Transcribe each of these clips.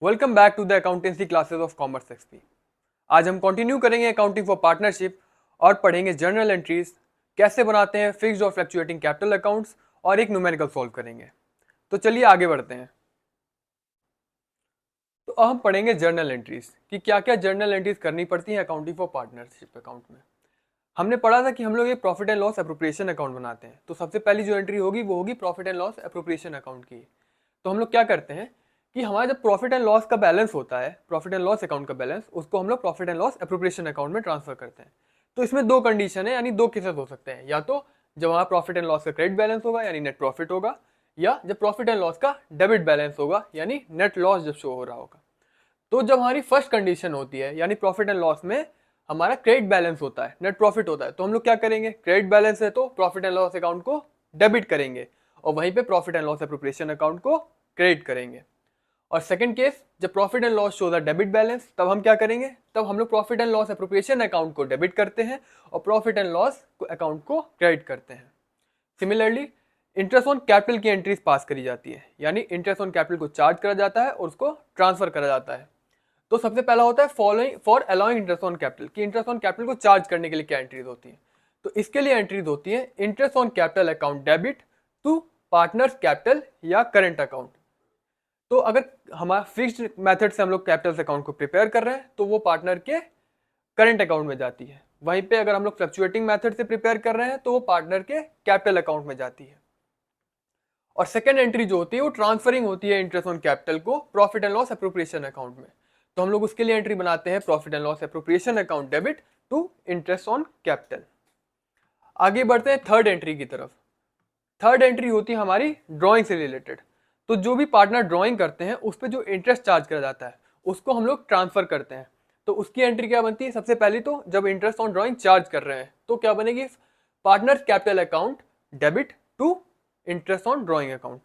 Welcome back to the accountancy classes of Commerce XP. आज हम continue करेंगे accounting for partnership और पढ़ेंगे जर्नल एंट्रीज कैसे बनाते हैं, फिक्स्ड और फ्लक्चुएटिंग कैपिटल अकाउंट्स और एक न्यूमेरिकल सॉल्व करेंगे। तो चलिए आगे बढ़ते हैं। तो अब हम पढ़ेंगे जर्नल एंट्रीज कि क्या क्या जर्नल एंट्रीज करनी पड़ती हैं अकाउंटिंग फॉर पार्टनरशिप अकाउंट में। हमने पढ़ा था कि हम लोग ये profit and loss appropriation account बनाते हैं, तो सबसे पहली जो एंट्री होगी वो होगी profit and loss appropriation account की। तो हम लोग क्या करते हैं कि हमारा जब प्रॉफिट एंड लॉस का बैलेंस होता है, प्रॉफिट एंड लॉस अकाउंट का बैलेंस, उसको हम लोग profit and loss appropriation account में ट्रांसफर करते हैं। तो इसमें दो कंडीशन है, यानी दो केसेस हो सकते हैं। या तो जब हमारा प्रॉफिट एंड लॉस का क्रेडिट बैलेंस होगा यानी नेट प्रॉफिट होगा, या जब प्रॉफिट एंड लॉस का डेबिट बैलेंस होगा यानी नेट लॉस जब शो हो रहा होगा। तो जब हमारी फर्स्ट कंडीशन होती है यानी प्रॉफिट एंड लॉस में हमारा क्रेडिट बैलेंस होता है, नेट प्रॉफिट होता है, तो हम लोग क्या करेंगे, क्रेडिट बैलेंस है तो प्रॉफिट एंड लॉस अकाउंट को डेबिट करेंगे और वहीं पे profit and loss appropriation account को क्रेडिट करेंगे। और सेकंड केस, जब profit and loss show the debit balance, तब हम क्या करेंगे, तब हम लोग profit and loss appropriation account को डेबिट करते हैं और प्रॉफिट एंड लॉस अकाउंट को क्रेडिट करते हैं। सिमिलरली इंटरेस्ट ऑन कैपिटल की एंट्रीज पास करी जाती है, यानी इंटरेस्ट ऑन कैपिटल को चार्ज करा जाता है और उसको ट्रांसफर करा जाता है। तो सबसे पहला होता है following for allowing interest on capital, कि इंटरेस्ट ऑन कैपिटल को चार्ज करने के लिए क्या एंट्रीज होती है। तो इसके लिए एंट्रीज होती है interest on capital account debit to partners capital या करंट अकाउंट। तो अगर हमारा फिक्स्ड मेथड से हम लोग कैपिटल अकाउंट को प्रिपेयर कर रहे हैं तो वो पार्टनर के करंट अकाउंट में जाती है। वहीं पे अगर हम लोग फ्लक्चुएटिंग मेथड से प्रिपेयर कर रहे हैं तो वो पार्टनर के कैपिटल अकाउंट में जाती है। और सेकंड एंट्री जो होती है वो ट्रांसफरिंग होती है इंटरेस्ट ऑन कैपिटल को profit and loss appropriation account में। तो हम लोग उसके लिए एंट्री बनाते हैं profit and loss appropriation account debit to interest on capital. आगे बढ़ते हैं थर्ड एंट्री की तरफ। थर्ड एंट्री होती है हमारी ड्राइंग से रिलेटेड। तो जो भी पार्टनर ड्राइंग करते हैं उस पर जो इंटरेस्ट चार्ज करा जाता है उसको हम लोग ट्रांसफर करते हैं। तो उसकी एंट्री क्या बनती है, सबसे पहले तो जब इंटरेस्ट ऑन ड्राइंग चार्ज कर रहे हैं तो क्या बनेगी, partner capital account debit to interest on drawing account.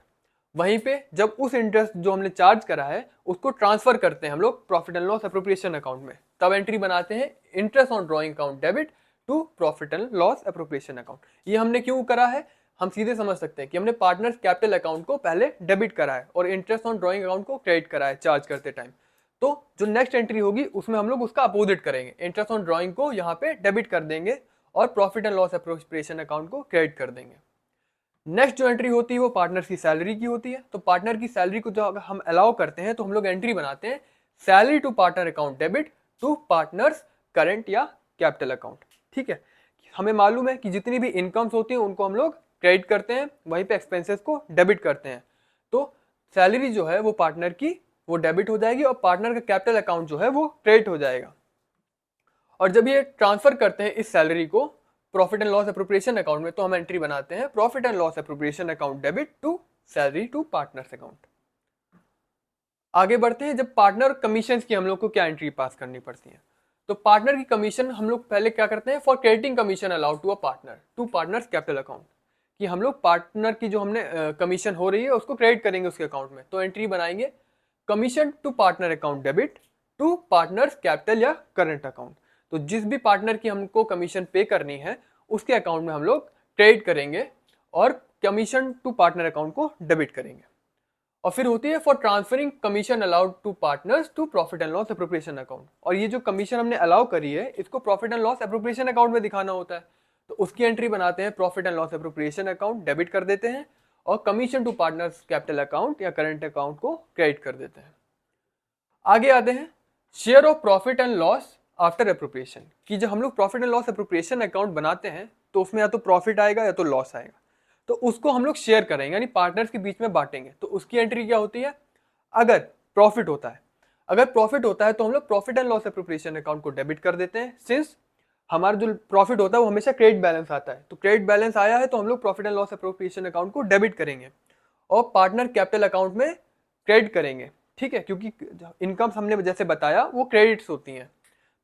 वहीं पे जब उस इंटरेस्ट जो हमने चार्ज करा है उसको ट्रांसफर करते हैं हम लोग profit and loss appropriation account में, तब एंट्री बनाते हैं interest on drawing account debit to profit and loss appropriation account. ये हमने क्यों करा है, हम सीधे समझ सकते हैं कि हमने पार्टनर्स कैपिटल अकाउंट को पहले डेबिट करा है और इंटरेस्ट ऑन ड्राइंग अकाउंट को क्रेडिट करा है चार्ज करते टाइम। तो जो नेक्स्ट एंट्री होगी उसमें हम लोग उसका अपोजिट करेंगे, इंटरेस्ट ऑन ड्राइंग को यहाँ पे डेबिट कर देंगे और profit and loss appropriation account को क्रेडिट कर देंगे। नेक्स्ट जो एंट्री होती है वो पार्टनर की सैलरी की होती है। तो पार्टनर की सैलरी को जो हम अलाउ करते हैं तो हम लोग एंट्री बनाते हैं salary to partner account debit to partners current या कैपिटल अकाउंट। ठीक है, हमें मालूम है कि जितनी भी इनकम्स होती हैं उनको हम लोग क्रेडिट करते हैं, वहीं पे एक्सपेंसेस को डेबिट करते हैं। तो सैलरी जो है वो पार्टनर की वो डेबिट हो जाएगी और पार्टनर का कैपिटल अकाउंट जो है वो क्रेडिट हो जाएगा। और जब ये ट्रांसफर करते हैं इस सैलरी को profit and loss appropriation account में तो हम एंट्री बनाते हैं profit and loss appropriation account debit to salary to partners account. आगे बढ़ते हैं, जब पार्टनर कमीशन की हम लोग को क्या एंट्री पास करनी पड़ती है। तो पार्टनर की कमीशन हम लोग पहले क्या करते हैं, for crediting commission allowed to a partner to partners capital account, कि हम लोग पार्टनर की जो हमने कमीशन हो रही है उसको क्रेडिट करेंगे उसके अकाउंट में। तो एंट्री बनाएंगे commission to partner account debit to partners capital या करंट अकाउंट। तो जिस भी पार्टनर की हमको कमीशन पे करनी है उसके अकाउंट में हम लोग क्रेडिट करेंगे और कमीशन टू पार्टनर अकाउंट को डेबिट करेंगे। और फिर होती है for transferring commission allowed to partners to profit and loss appropriation account. और ये जो कमीशन हमने अलाउ करी है इसको profit and loss appropriation account में दिखाना होता है। तो उसकी एंट्री बनाते हैं profit and loss appropriation account debit कर देते हैं और commission to partners capital account या करंट अकाउंट को क्रेडिट कर देते हैं। आगे आते हैं share of profit and loss after appropriation, कि जब हम लोग profit and loss appropriation account बनाते हैं तो उसमें या तो प्रॉफिट आएगा या तो लॉस आएगा, तो उसको हम लोग शेयर करेंगे यानी पार्टनर्स के बीच में बांटेंगे। तो उसकी एंट्री क्या होती है, अगर प्रॉफिट होता है, अगर प्रॉफिट होता है तो हम लोग profit and loss appropriation account को डेबिट कर देते हैं। सिंस हमारा जो प्रॉफिट होता है वो हमेशा क्रेडिट बैलेंस आता है, तो क्रेडिट बैलेंस आया है तो हम लोग profit and loss appropriation account को डेबिट करेंगे और पार्टनर कैपिटल अकाउंट में क्रेडिट करेंगे। ठीक है, क्योंकि इनकम्स हमने जैसे बताया वो क्रेडिट्स होती हैं,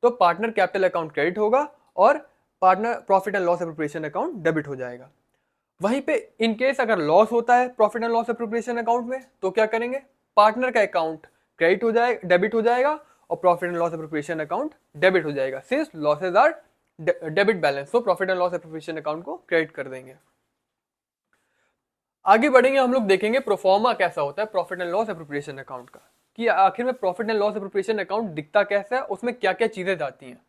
तो पार्टनर कैपिटल अकाउंट क्रेडिट होगा और partner profit and loss appropriation account debit हो जाएगा। वहीं पे इन केस अगर लॉस होता है profit and loss appropriation account में तो क्या करेंगे, पार्टनर का अकाउंट क्रेडिट हो जाएगा, डेबिट हो जाएगा और profit and loss appropriation account debit हो जाएगा। Since losses are debit balance तो profit and loss appropriation account को क्रेडिट कर देंगे। आगे बढ़ेंगे, हम लोग देखेंगे प्रोफॉर्मा कैसा होता है profit and loss appropriation account का। कि आखिर में profit and loss appropriation account दिखता कैसा है, उसमें क्या क्या चीजें जाती हैं।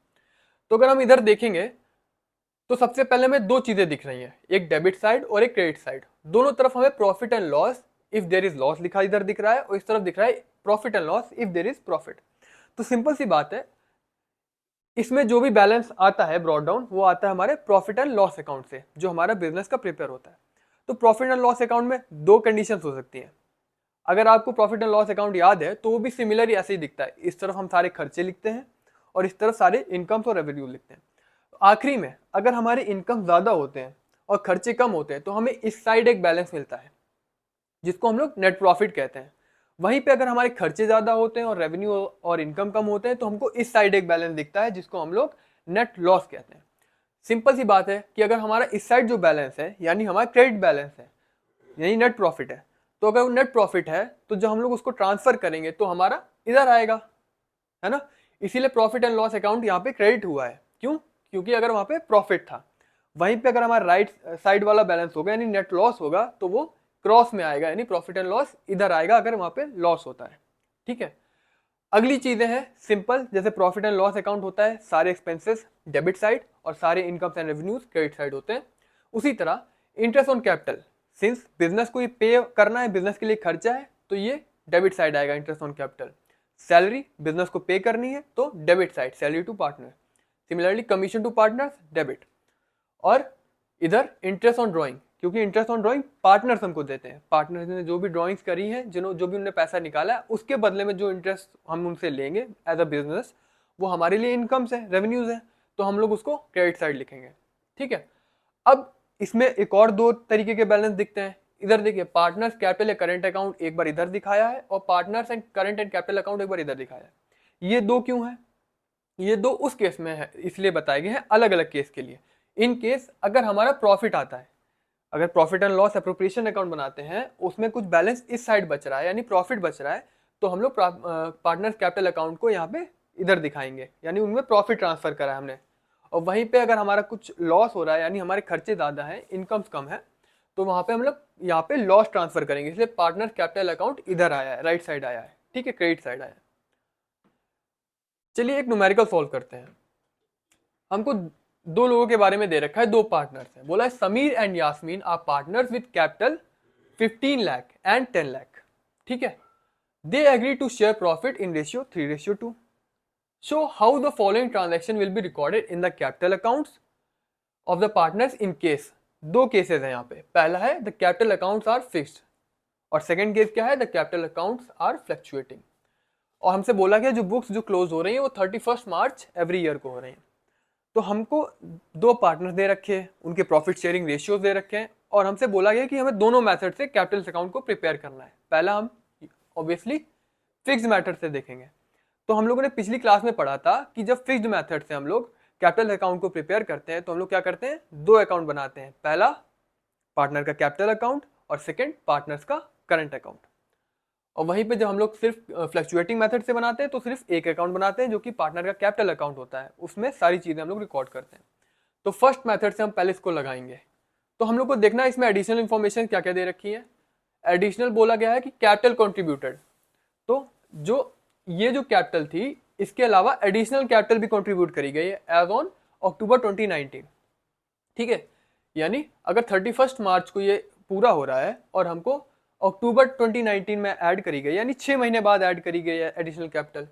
तो अगर हम इधर देखेंगे तो सबसे पहले हमें दो चीजें दिख रही हैं, एक डेबिट साइड और एक क्रेडिट साइड। दोनों तरफ हमें profit and loss if there is loss लिखा इधर दिख रहा है, और इस तरफ दिख रहा है profit and loss if there is profit. तो सिंपल सी बात है, इसमें जो भी बैलेंस आता है ब्रॉड डाउन वो आता है हमारे प्रॉफिट एंड लॉस अकाउंट से, जो हमारा बिजनेस का प्रिपेयर होता है। तो प्रॉफिट एंड लॉस अकाउंट में दो कंडीशन हो सकती हैं। अगर आपको प्रॉफिट एंड लॉस अकाउंट याद है तो वो भी सिमिलर ही ऐसे ही दिखता है, इस तरफ हम सारे खर्चे लिखते हैं और इस तरफ सारे इनकम्स और रेवेन्यू लिखते हैं। आखिरी में अगर हमारे इनकम ज्यादा होते हैं और खर्चे कम होते हैं तो हमें इस साइड एक बैलेंस मिलता है जिसको हम लोग नेट प्रॉफिट कहते हैं। वहीं पे अगर हमारे खर्चे ज्यादा होते हैं और रेवेन्यू और इनकम कम होते हैं तो हमको इस साइड एक बैलेंस दिखता है जिसको हम लोग नेट लॉस कहते हैं। सिंपल सी बात है कि अगर हमारा इस साइड जो बैलेंस है यानी हमारा क्रेडिट बैलेंस है यानी नेट प्रॉफिट है, तो अगर वो नेट प्रॉफिट है तो जब हम लोग उसको ट्रांसफर करेंगे तो हमारा इधर आएगा, है ना। इसीलिए प्रॉफिट एंड लॉस अकाउंट यहाँ पे क्रेडिट हुआ है। क्यों? क्योंकि अगर वहां पे प्रॉफिट था, वहीं पे अगर हमारा राइट साइड वाला बैलेंस होगा यानी नेट लॉस होगा तो वो क्रॉस में आएगा, यानी प्रॉफिट एंड लॉस इधर आएगा अगर वहां पे लॉस होता है। ठीक है, अगली चीजें हैं सिंपल, जैसे प्रॉफिट एंड लॉस अकाउंट होता है सारे एक्सपेंसेस डेबिट साइड और सारे incomes and revenues credit side होते हैं। उसी तरह interest on capital, since business को ये पे करना है, बिजनेस के लिए खर्चा है, तो ये डेबिट साइड आएगा interest on capital. Salary business को पे करनी है तो debit side, salary to partner. Similarly commission to partners debit. और इधर इंटरेस्ट ऑन ड्राइंग, क्योंकि इंटरेस्ट ऑन ड्राइंग पार्टनर्स हमको देते हैं, पार्टनर्स ने जो भी ड्राइंग्स करी हैं, जो भी उन्होंने पैसा निकाला है, उसके बदले में जो इंटरेस्ट हम उनसे लेंगे एज अ बिजनेस, वो हमारे लिए इनकम्स है, रेवेन्यूज है, तो हम लोग उसको क्रेडिट साइड लिखेंगे। ठीक है, अब इसमें एक और दो तरीके के बैलेंस दिखते हैं। इधर देखिए, पार्टनर्स कैपिटल या करंट अकाउंट एक बार इधर दिखाया है और partners and current and capital account एक बार इधर दिखाया है। ये दो क्यों है? ये दो उस केस में है, इसलिए बताए गए हैं अलग अलग केस के लिए। इन केस अगर हमारा प्रॉफिट आता है, अगर profit and loss appropriation account बनाते हैं, उसमें कुछ बैलेंस इस साइड बच रहा है यानी प्रॉफिट बच रहा है, तो हम लोग पार्टनर्स कैपिटल अकाउंट को यहाँ पे इधर दिखाएंगे, यानी उनमें प्रॉफिट ट्रांसफर करा है हमने। और वहीं पे अगर हमारा कुछ लॉस हो रहा है यानी हमारे खर्चे ज़्यादा हैं, इनकम्स कम है, तो वहाँ पे हम लोग यहाँ पे लॉस ट्रांसफर करेंगे, इसलिए पार्टनर कैपिटल अकाउंट इधर आया है, राइट साइड आया है। ठीक है, क्रेडिट साइड आया है। चलिए एक न्यूमेरिकल सॉल्व करते हैं। हमको दो लोगों के बारे में दे रखा है, दो पार्टनर्स हैं। बोला है Sameer and Yasmin are partners with capital 15 lakh and 10 lakh. ठीक है, they agree to share profit in ratio 3:2। Show how the following transaction will be recorded in the capital accounts of the partners in case. दो cases हैं यहाँ पे। पहला है the capital accounts are fixed और second case क्या है, the capital accounts are fluctuating. और हमसे बोला गया जो बुक्स जो क्लोज हो रही हैं वो 31 मार्च एवरी ईयर को हो रही हैं। तो हमको दो पार्टनर्स दे रखे हैं, उनके प्रॉफिट शेयरिंग रेशियोज दे रखे हैं, और हमसे बोला गया कि हमें दोनों मेथड से कैपिटल अकाउंट को प्रिपेयर करना है। पहला हम ऑब्वियसली फिक्स्ड मेथड से देखेंगे। तो हम लोगों ने पिछली क्लास में पढ़ा था कि जब फिक्स्ड मेथड से हम लोग कैपिटल अकाउंट को प्रिपेयर करते हैं तो हम लोग क्या करते हैं, दो अकाउंट बनाते हैं, पहला पार्टनर का कैपिटल अकाउंट और सेकेंड पार्टनर्स का करंट अकाउंट। और वहीं पे जब हम लोग सिर्फ फ्लक्चुएटिंग मेथड से बनाते हैं तो सिर्फ एक अकाउंट बनाते हैं जो कि पार्टनर का कैपिटल अकाउंट होता है, उसमें सारी चीजें हम लोग रिकॉर्ड करते हैं। तो फर्स्ट मेथड से हम पहले इसको लगाएंगे। तो हम लोग को देखना है इसमें एडिशनल इंफॉर्मेशन क्या क्या दे रखी है। एडिशनल बोला गया है कि कैपिटल कॉन्ट्रीब्यूटेड, तो जो ये जो कैपिटल थी इसके अलावा एडिशनल कैपिटल भी कॉन्ट्रीब्यूट करी गई है एज ऑन अक्टूबर 2019। ठीक है, यानी अगर 31 मार्च को ये पूरा हो रहा है और हमको अक्टूबर 2019 में ऐड करी गई, यानी 6 महीने बाद ऐड करी गई है एडिशनल कैपिटल,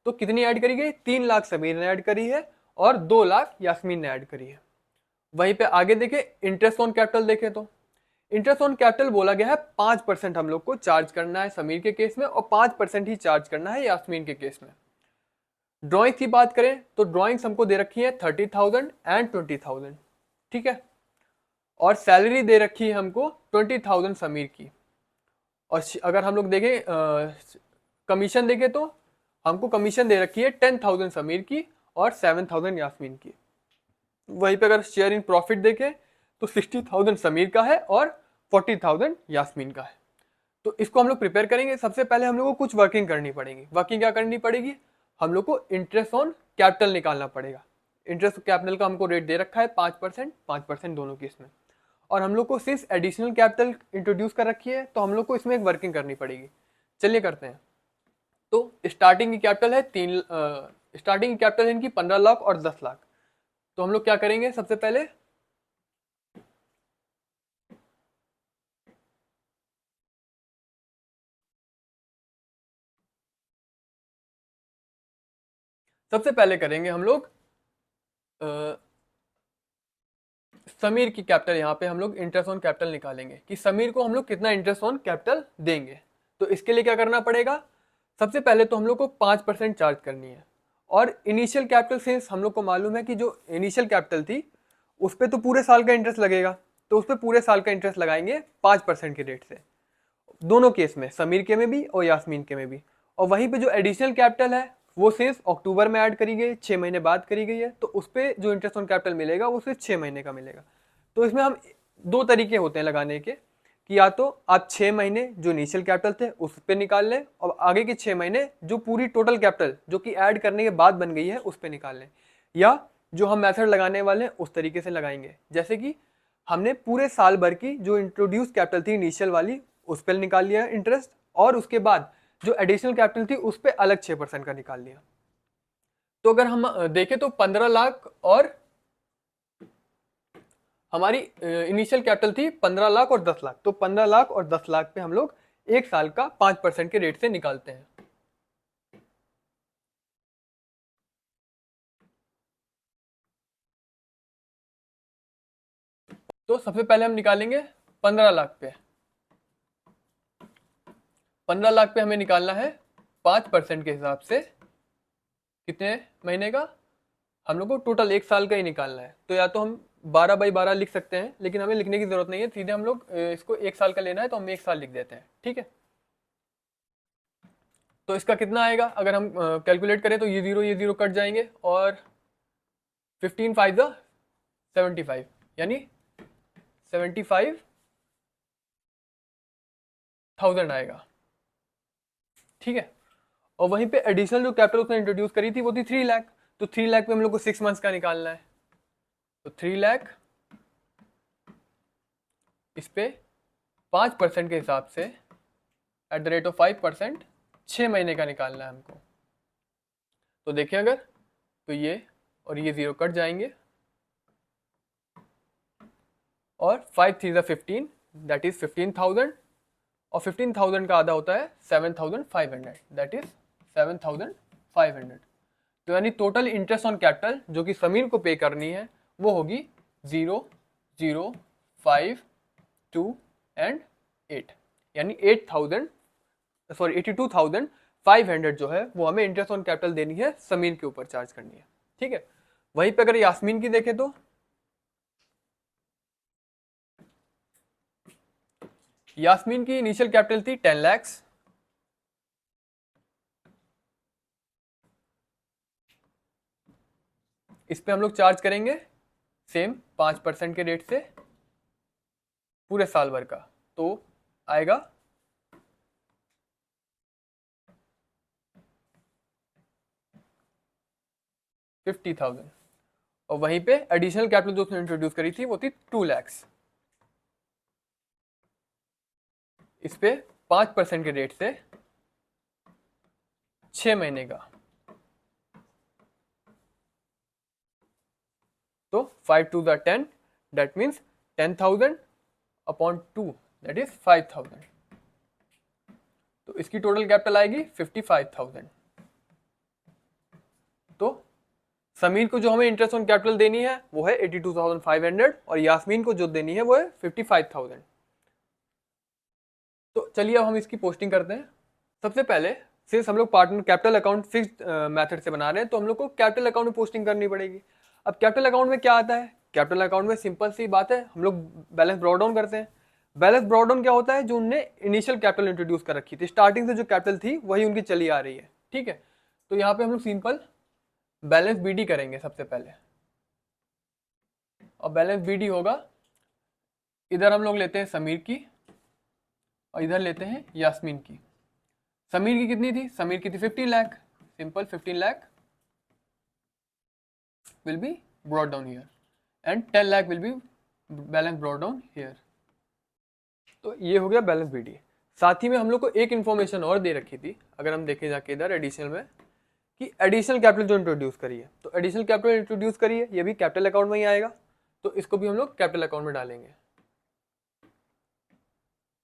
तो कितनी ऐड करी गई, 3 लाख समीर ने ऐड करी है और 2 लाख यास्मीन ने ऐड करी है। वहीं पे आगे देखे इंटरेस्ट ऑन कैपिटल देखे तो इंटरेस्ट ऑन कैपिटल बोला गया है 5% हम लोग को चार्ज करना है समीर के केस में और 5% ही चार्ज करना है यास्मीन के केस में। ड्रॉइंग की बात करें तो ड्रॉइंग्स हमको दे रखी है 30,000 एंड 20,000। ठीक है, और सैलरी दे रखी है हमको 20,000 समीर की। और अगर हम लोग देखें कमीशन देखें तो हमको कमीशन दे रखी है 10,000 समीर की और 7,000 यास्मीन की। वहीं पे अगर शेयर इन प्रॉफिट देखें तो 60,000 समीर का है और 40,000 यास्मीन का है। तो इसको हम लोग प्रिपेयर करेंगे। सबसे पहले हम लोग को कुछ वर्किंग करनी पड़ेगी। वर्किंग क्या करनी पड़ेगी, हम लोग को इंटरेस्ट ऑन कैपिटल निकालना पड़ेगा। इंटरेस्ट कैपिटल का हमको रेट दे रखा है 5% दोनों केस में, और हम लोग को सिर्फ एडिशनल कैपिटल इंट्रोड्यूस कर रखी है, तो हम लोग को इसमें एक वर्किंग करनी पड़ेगी। चलिए करते हैं। स्टार्टिंग की कैपिटल है स्टार्टिंग की कैपिटल है इनकी 15 लाख और 10 लाख। तो हम लोग क्या करेंगे, सबसे पहले करेंगे हम लोग समीर की कैपिटल, यहाँ पे हम लोग इंटरेस्ट ऑन कैपिटल निकालेंगे कि समीर को हम लोग कितना इंटरेस्ट ऑन कैपिटल देंगे। तो इसके लिए क्या करना पड़ेगा, सबसे पहले तो हम लोग को 5% चार्ज करनी है। और इनिशियल कैपिटल सिंस हम लोग को मालूम है कि जो इनिशियल कैपिटल थी उस पर तो पूरे साल का इंटरेस्ट लगेगा, तो उस पर पूरे साल का इंटरेस्ट लगाएंगे 5% के रेट से, दोनों केस में, समीर के में भी और यास्मीन के में भी। और वहीं पे जो एडिशनल कैपिटल है वो सिर्फ अक्टूबर में ऐड करी गई, 6 महीने बाद करी गई है, तो उस पर जो इंटरेस्ट ऑन कैपिटल मिलेगा वो सिर्फ 6 महीने का मिलेगा। तो इसमें हम दो तरीके होते हैं लगाने के, कि या तो आप 6 महीने जो इनिशियल कैपिटल थे उस पर निकाल लें और आगे के 6 महीने जो पूरी टोटल कैपिटल जो कि ऐड करने के बाद बन गई है उस पर निकाल लें, या जो हम मेथड लगाने वाले हैं उस तरीके से लगाएंगे, जैसे कि हमने पूरे साल भर की जो इंट्रोड्यूस कैपिटल थी इनिशियल वाली उस पर निकाल लिया इंटरेस्ट, और उसके बाद जो एडिशनल कैपिटल थी उस पर अलग 6% का निकाल लिया। तो अगर हम देखें तो 15 लाख और हमारी इनिशियल कैपिटल थी 15 लाख और 10 लाख, तो 15 लाख और 10 लाख पे हम लोग एक साल का 5% के रेट से निकालते हैं। तो सबसे पहले हम निकालेंगे 15 लाख पे। 15 लाख पे हमें निकालना है 5% के हिसाब से, कितने महीने का, हम लोग को टोटल एक साल का ही निकालना है। तो या तो हम 12/12 लिख सकते हैं, लेकिन हमें लिखने की जरूरत नहीं है, सीधे हम लोग इसको एक साल का लेना है तो हम एक साल लिख देते हैं, ठीक है। तो इसका कितना आएगा, अगर हम कैलकुलेट करें तो ये जीरो कट जाएंगे और 15 5 75, यानी 75,000 आएगा, ठीक है। और वहीं पे एडिशनल जो कैपिटल उसने इंट्रोड्यूस करी थी वो थी 3 लाख, तो 3 लाख पे हम लोग को 6 मंथ्स का निकालना है। तो 3 लाख इस पे 5% के हिसाब से एट द रेट ऑफ 5%, 6 महीने का निकालना है हमको। तो देखिए अगर, तो ये और ये जीरो कट जाएंगे और 5 3 15, दैट इज 15,000, और 15,000 का आधा होता है 7,500, दैट इज 7,500। तो यानी टोटल इंटरेस्ट ऑन कैपिटल जो कि समीर को पे करनी है वो होगी 0 0 5 2 एंड 8, यानी 82,500 जो है वो हमें इंटरेस्ट ऑन कैपिटल देनी है, समीर के ऊपर चार्ज करनी है, ठीक है। वहीं पे अगर यास्मीन की देखें तो यास्मीन की इनिशियल कैपिटल थी 10 लाख, इस पे हम लोग चार्ज करेंगे सेम 5% के रेट से पूरे साल भर का, तो आएगा 50,000। और वहीं पे एडिशनल कैपिटल जो उसने इंट्रोड्यूस करी थी वो थी 2 लाख, इस पे 5% के रेट से 6 महीने का, तो 5 2 10, that means 10,000 upon 2, that is 5,000। तो इसकी टोटल कैपिटल आएगी 55,000। तो समीर को जो हमें इंटरेस्ट ऑन कैपिटल देनी है वो है 82,500 और यास्मीन को जो देनी है वो है 55,000। तो चलिए अब हम इसकी पोस्टिंग करते हैं। सबसे पहले सिंस हम लोग partner capital account fixed method से बना रहे हैं तो हम लोग को कैपिटल अकाउंट में पोस्टिंग करनी पड़ेगी। अब कैपिटल अकाउंट में क्या आता है, कैपिटल अकाउंट में सिंपल सी बात है, हम लोग बैलेंस ब्रॉ डाउन करते हैं। बैलेंस ब्रॉ डाउन क्या होता है, जो उनने इनिशियल कैपिटल इंट्रोड्यूस कर रखी थी, स्टार्टिंग से जो कैपिटल थी वही उनकी चली आ रही है, ठीक है। तो यहाँ पे हम लोग सिंपल बैलेंस बीडी करेंगे सबसे पहले, और बैलेंस बीडी होगा, इधर हम लोग लेते हैं समीर की और इधर लेते हैं यास्मीन की। समीर की कितनी थी, समीर की थी 15 lakh, simple 15 lakh will be brought down here and 10 lakh will be balance brought down here। तो ये हो गया बैलेंस बीडी। साथ ही में हम लोग को एक इन्फॉर्मेशन और दे रखी थी, अगर हम देखें जाके इधर एडिशनल में, कि एडिशनल कैपिटल जो इंट्रोड्यूस करी है, तो एडिशनल कैपिटल इंट्रोड्यूस करी है, ये भी कैपिटल अकाउंट में ही आएगा, तो इसको भी हम लोग कैपिटल अकाउंट में डालेंगे।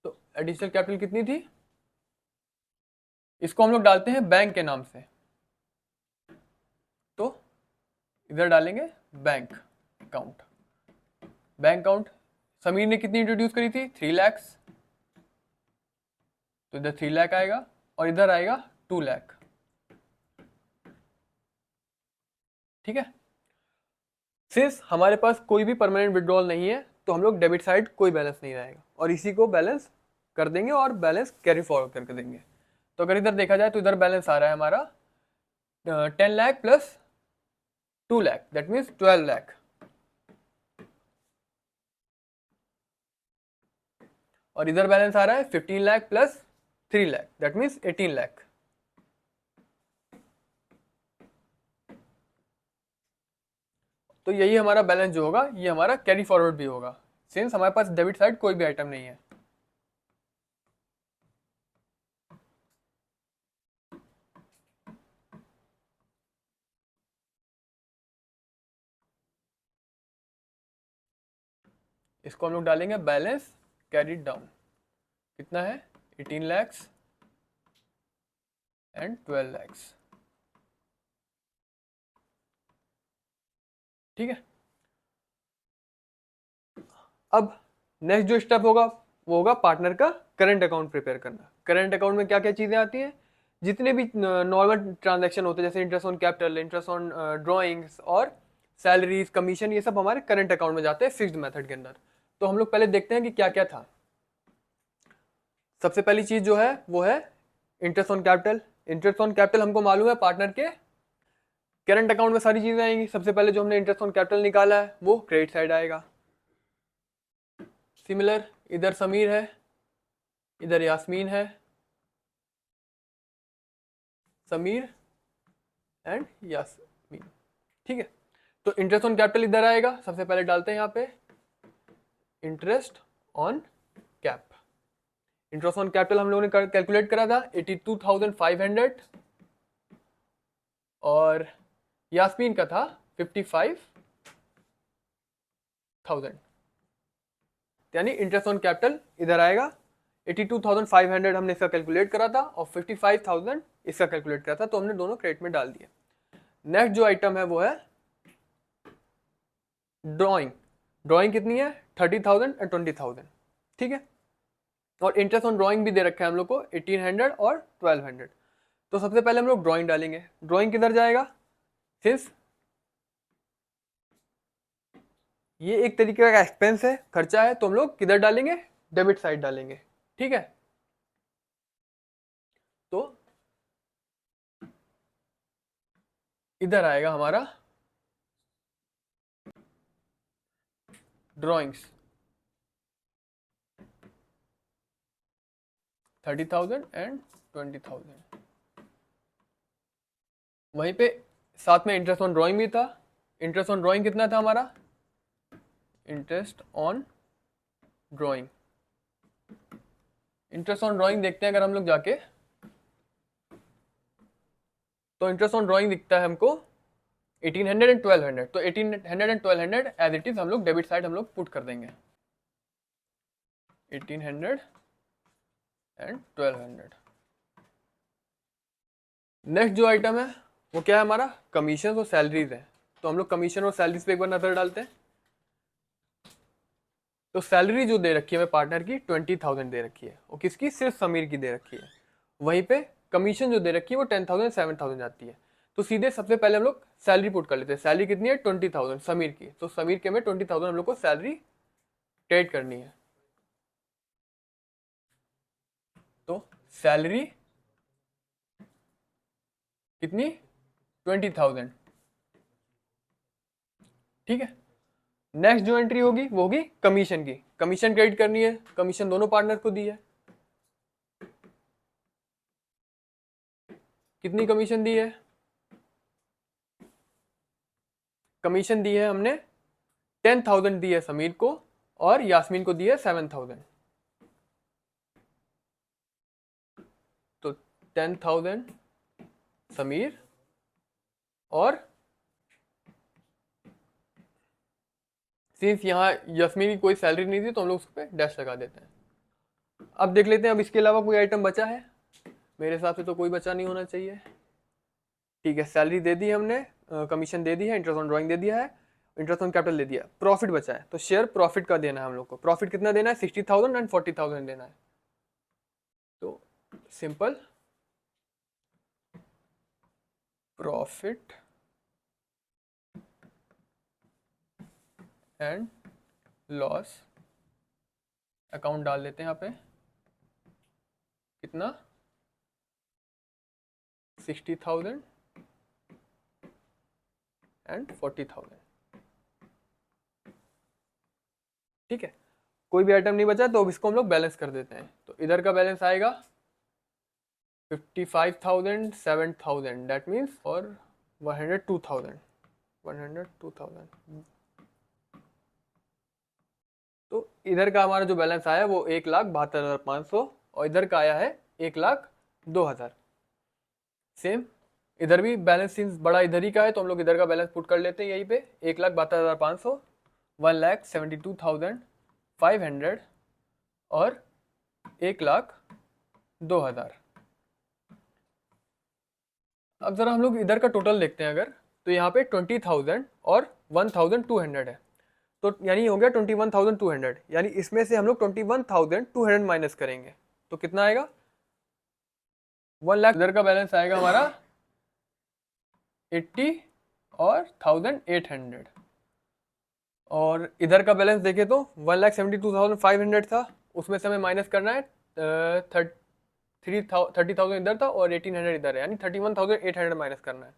तो एडिशनल कैपिटल कितनी थी, इसको हम लोग डालते हैं बैंक के नाम से, तो इधर डालेंगे bank account. Bank account Sameer ने कितनी इंट्रोड्यूस करी थी, 3 लाख, तो इधर 3 लाख आएगा और इधर आएगा 2 लाख। ठीक है, सिंस हमारे पास कोई भी परमानेंट विड्रॉल नहीं है, तो हम लोग डेबिट साइड कोई बैलेंस नहीं रहेगा और इसी को बैलेंस कर देंगे और बैलेंस कैरी फॉरवर्ड करके देंगे। तो अगर इधर देखा जाए तो इधर बैलेंस आ रहा है हमारा 10 lakh plus 2 lakh, that means 12 lakh. और इधर बैलेंस आ रहा है 15 lakh plus 3 lakh, that means 18 lakh. तो यही हमारा बैलेंस जो होगा, ये हमारा कैरी फॉरवर्ड भी होगा, सिंस हमारे पास डेबिट साइड कोई भी आइटम नहीं है। इसको हम लोग डालेंगे बैलेंस कैरीड डाउन, कितना है 18 लैक्स एंड 12 लैक्स। ठीक है, अब नेक्स्ट जो स्टेप होगा वो होगा पार्टनर का करंट अकाउंट प्रिपेयर करना। करंट अकाउंट में क्या क्या चीजें आती हैं, जितने भी नॉर्मल ट्रांजैक्शन होते हैं, जैसे interest on capital, interest on drawings और सैलरीज, कमीशन, ये सब हमारे करंट अकाउंट में जाते हैं फिक्स्ड मेथड के अंदर। तो हम लोग पहले देखते हैं कि क्या क्या था। सबसे पहली चीज जो है वो है interest on capital. Interest on capital हमको मालूम है पार्टनर के करंट अकाउंट में सारी चीजें आएंगी। सबसे पहले जो हमने इंटरेस्ट ऑन कैपिटल निकाला है वो क्रेडिट साइड आएगा। सिमिलर इधर समीर है, इधर यास्मीन है, समीर एंड यास्मीन। ठीक है, तो इंटरेस्ट ऑन कैपिटल इधर आएगा। सबसे पहले डालते हैं यहाँ पे interest on cap. Interest on capital हम लोगों ने कैलकुलेट करा था 82,500 और यास्मीन का था 55,000, यानी इंटरेस्ट ऑन कैपिटल इधर आएगा। 82,500 हमने इसका कैलकुलेट करा था और 55,000 इसका कैलकुलेट करा था, तो हमने दोनों क्रेडिट में डाल दिए। नेक्स्ट जो आइटम है वो है ड्रॉइंग। ड्रॉइंग कितनी है 30,000 और 20,000। ठीक है, और इंटरेस्ट ऑन ड्रॉइंग भी दे रखा है हम लोग को 1800 और 1200। तो सबसे पहले हम लोग ड्रॉइंग डालेंगे। ड्रॉइंग किधर जाएगा, सिंस ये एक तरीके का एक्सपेंस है, खर्चा है, तो हम लोग किधर डालेंगे, डेबिट साइड डालेंगे। ठीक है, तो इधर आएगा हमारा ड्रॉइंग्स 30,000 एंड 20,000। वहीं पे साथ में इंटरेस्ट ऑन ड्रॉइंग भी था। इंटरेस्ट ऑन ड्रॉइंग कितना था हमारा, interest on drawing, interest on drawing देखते हैं अगर हम लोग जाके, तो इंटरेस्ट ऑन ड्रॉइंग दिखता है हमको 1800 एंड 1200। तो 1800 एंड 1200 एज इट इज हम लोग डेबिट साइड हम लोग पुट कर देंगे, 1800 एंड 1200। नेक्स्ट जो आइटम है वो क्या है हमारा, कमीशन और सैलरीज है। तो हम लोग कमीशन और सैलरीज पे एक बार नजर डालते हैं। तो सैलरी जो दे रखी है हमें पार्टनर की 20,000 दे रखी है, और किसकी, सिर्फ समीर की दे रखी है। वहीं पे कमीशन जो दे रखी है वो 10,000 7,000 जाती है। तो सीधे सबसे पहले हम लोग सैलरी पुट कर लेते हैं। सैलरी कितनी है 20,000 समीर की, तो समीर के में 20,000 हम लोग को सैलरी क्रेडिट करनी है। तो सैलरी कितनी 20,000। ठीक है, नेक्स्ट जो एंट्री होगी वो होगी कमीशन की। कमीशन क्रेडिट करनी है, कमीशन दोनों पार्टनर को दी है। कितनी कमीशन दी है, कमीशन दी है हमने 10,000 दी है समीर को और यास्मीन को दी है 7,000। 10,000 समीर, और सिंस यहाँ यस्मीन की कोई सैलरी नहीं थी तो हम लोग उस पर डैश लगा देते हैं। अब देख लेते हैं अब इसके अलावा कोई आइटम बचा है। मेरे हिसाब से तो कोई बचा नहीं होना चाहिए। ठीक है, सैलरी दे दी हमने, कमीशन दे दी है, इंटरेस्ट ऑन ड्राइंग दे दिया है, इंटरेस्ट ऑन कैपिटल दे दिया, प्रॉफिट बचा है। तो शेयर प्रॉफिट का देना है हम लोग को। प्रॉफिट कितना देना है? 60,000 एंड 40,000 देना है। तो simple profit and loss account डाल देते हैं यहाँ पे। कितना? 60,000 एंड 40,000। ठीक है, कोई भी आइटम नहीं बचा तो अब इसको हम लोग बैलेंस कर देते हैं। तो इधर का बैलेंस आएगा 55,000, 7,000, दैट मीन्स और 102,000। तो इधर का हमारा जो बैलेंस आया वो 1,72,500, और इधर का आया है 1,02,000। सेम इधर भी बैलेंस सिंस बड़ा इधर ही का है तो हम लोग इधर का बैलेंस पुट कर लेते हैं यहीं पे। 1,72,500, 1,72,500 और 1,02,000। अब जरा हम लोग इधर का टोटल देखते हैं अगर, तो यहाँ पे 20,000 और 1,200 है, तो यानी हो गया 21,200। यानी इसमें से हम लोग 21,200 माइनस करेंगे तो कितना आएगा? 1 लाख। इधर का बैलेंस आएगा हमारा 80 और 1,800, और इधर का बैलेंस देखे तो 1,72,500 था, उसमें से हमें माइनस करना है 30,000 इधर था और 1,800 इधर है, यानी 31,800 माइनस करना है।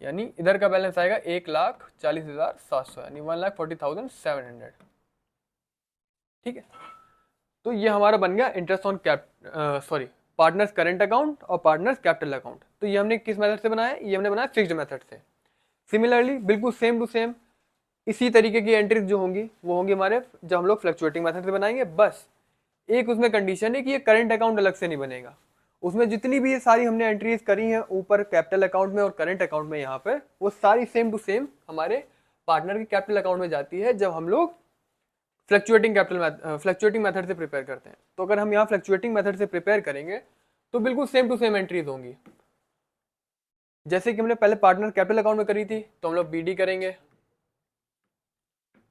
यानी इधर का बैलेंस आएगा 1,40,700, यानी 1,40,700। ठीक है, तो ये हमारा बन गया interest on partners current account और पार्टनर्स कैपिटल अकाउंट। तो ये हमने किस मेथड से बनाया? ये हमने बनाया फिक्स्ड मेथड से। सिमिलरली बिल्कुल सेम टू सेम इसी तरीके की एंट्रीज जो होंगी वो होंगी हमारे जब हम लोग फ्लक्चुएटिंग मेथड से बनाएंगे। बस एक उसमें कंडीशन है कि ये करंट अकाउंट अलग से नहीं बनेगा। उसमें जितनी भी ये सारी हमने एंट्रीज करी हैं ऊपर कैपिटल अकाउंट में और करंट अकाउंट में यहाँ पर, वो सारी सेम टू सेम हमारे पार्टनर के कैपिटल अकाउंट में जाती है जब हम लोग फ्लक्चुएटिंग मेथड से प्रिपेयर करते हैं। तो अगर हम यहाँ फ्लक्चुएटिंग मेथड से प्रिपेयर करेंगे तो बिल्कुल सेम टू सेम एंट्रीज होंगी। जैसे कि हमने पहले पार्टनर कैपिटल अकाउंट में करी थी तो हम लोग बीडी करेंगे,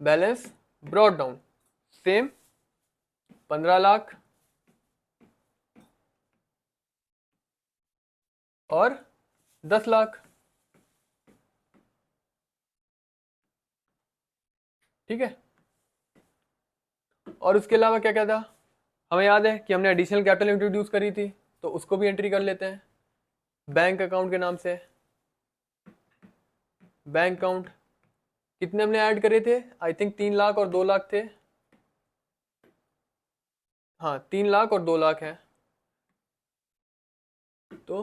balance brought down same 15 lakh और 10 लाख। ठीक है, और उसके अलावा क्या क्या था? हमें याद है कि हमने एडिशनल कैपिटल इंट्रोड्यूस करी थी तो उसको भी एंट्री कर लेते हैं बैंक अकाउंट के नाम से। बैंक अकाउंट कितने हमने ऐड करे थे? आई थिंक 3 लाख और 2 लाख थे। हाँ, 3 लाख और 2 लाख है। तो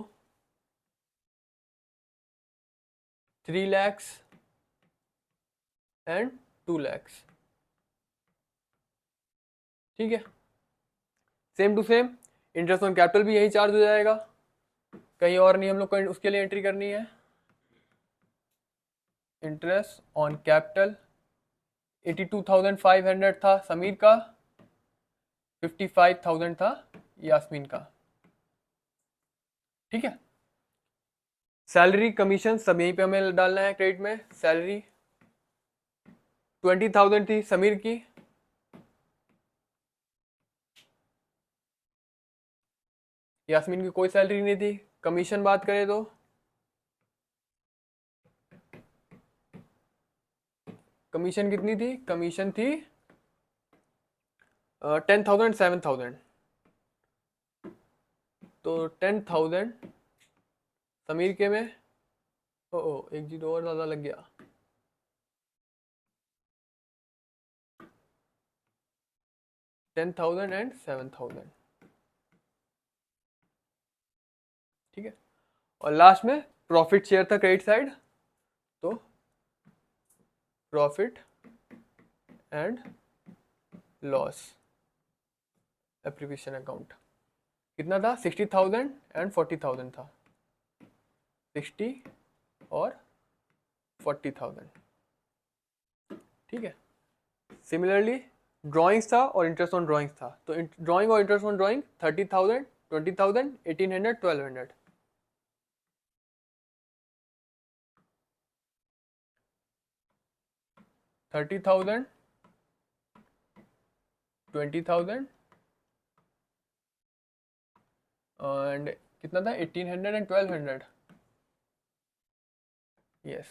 3 lakhs एंड 2 lakhs। ठीक है, same to same interest on capital भी यही चार्ज हो जाएगा, कहीं और नहीं हम लोग को उसके लिए एंट्री करनी है। इंटरेस्ट ऑन कैपिटल 82,500 था समीर का, 55,000 था यास्मीन का। ठीक है, सैलरी कमीशन सब यहीं पे हमें डालना है क्रेडिट में। सैलरी 20,000 थी समीर की, यास्मीन की कोई सैलरी नहीं थी। कमीशन बात करें तो कमीशन कितनी थी? कमीशन थी 10,000 7,000। तो 10,000 समीर के में, ओ एक जीरो और ज़्यादा लग गया। $10,000 एंड 7,000। ठीक है, और लास्ट में प्रॉफिट शेयर था क्रेडिट साइड, तो प्रॉफिट एंड लॉस एप्रीविएशन अकाउंट कितना था, 60,000 एंड 40,000 था, 60 और 40,000, ठीक है। सिमिलरली ड्राइंग्स था और इंटरेस्ट ऑन ड्राइंग्स था, तो ड्राइंग और इंटरेस्ट ऑन ड्राइंग 30,000, 20,000, 1800, 1200। 30,000, 20,000 एंड कितना था, 1800 एंड 1200। यस,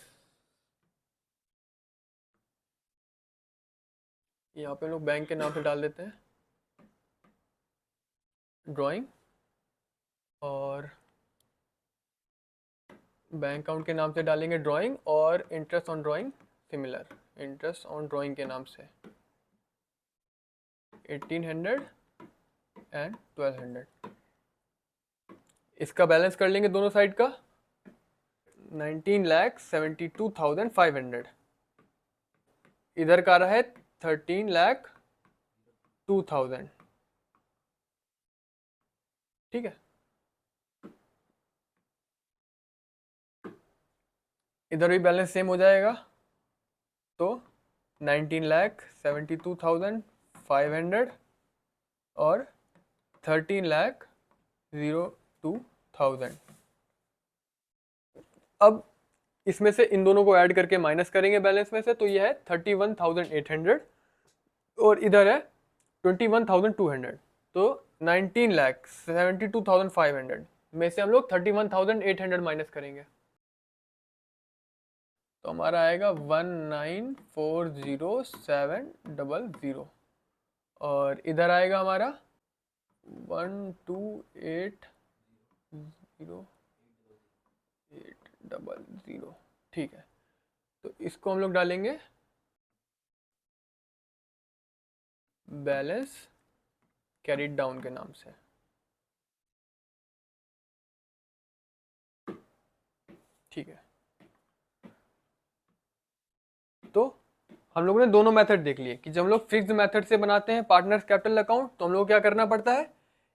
यहाँ पे लोग बैंक के नाम से डाल देते हैं ड्राइंग, और बैंक अकाउंट के नाम से डालेंगे ड्राइंग, और interest on drawing similar, interest on drawing के नाम से 1800 एंड 1200। इसका बैलेंस कर लेंगे दोनों साइड का, 19,72,500। इधर का रहा है 13,02,000, ठीक है। इधर भी बैलेंस सेम हो जाएगा, तो 19,72,500 और 13,02,000। अब इसमें से इन दोनों को ऐड करके माइनस करेंगे बैलेंस में से, तो यह है 31,800 और इधर है 21,200, तो 19,72,500 में से हम लोग 31,800 माइनस करेंगे, तो हमारा आएगा 19,40,700, और इधर आएगा हमारा 12,8,0,800, ठीक है। तो इसको हम लोग डालेंगे बैलेंस कैरीड डाउन के नाम से, ठीक है। तो हम लोगों ने दोनों मेथड देख लिए कि जब हम लोग फिक्स्ड मेथड से बनाते हैं पार्टनर्स कैपिटल अकाउंट, तो हम लोग क्या करना पड़ता है,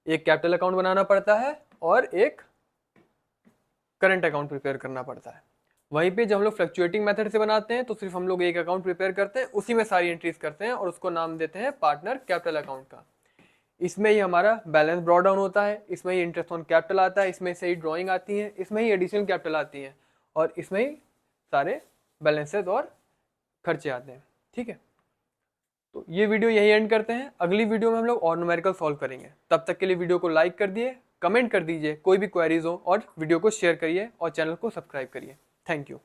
एक कैपिटल अकाउंट बनाना पड़ता है और एक करंट अकाउंट प्रिपेयर करना पड़ता है। वहीं पे जब हम लोग फ्लक्चुएटिंग मेथड से बनाते हैं तो सिर्फ हम लोग एक अकाउंट प्रिपेयर करते हैं, उसी में सारी एंट्रीज करते हैं और उसको नाम देते हैं पार्टनर कैपिटल अकाउंट का। इसमें ही हमारा बैलेंस ब्रॉट डाउन होता है, इसमें ही इंटरेस्ट ऑन कैपिटल आता है, इसमें से ही ड्राइंग आती है, इसमें ही एडिशनल कैपिटल आती है, और इसमें ही सारे बैलेंसेस और खर्चे आते हैं, ठीक है। तो ये वीडियो यही एंड करते हैं, अगली वीडियो में हम लोग और न्यूमेरिकल सॉल्व करेंगे। तब तक के लिए वीडियो को लाइक कर दिए, कमेंट कर दीजिए कोई भी क्वेरीज हो, और वीडियो को शेयर करिए और चैनल को सब्सक्राइब करिए। Thank you.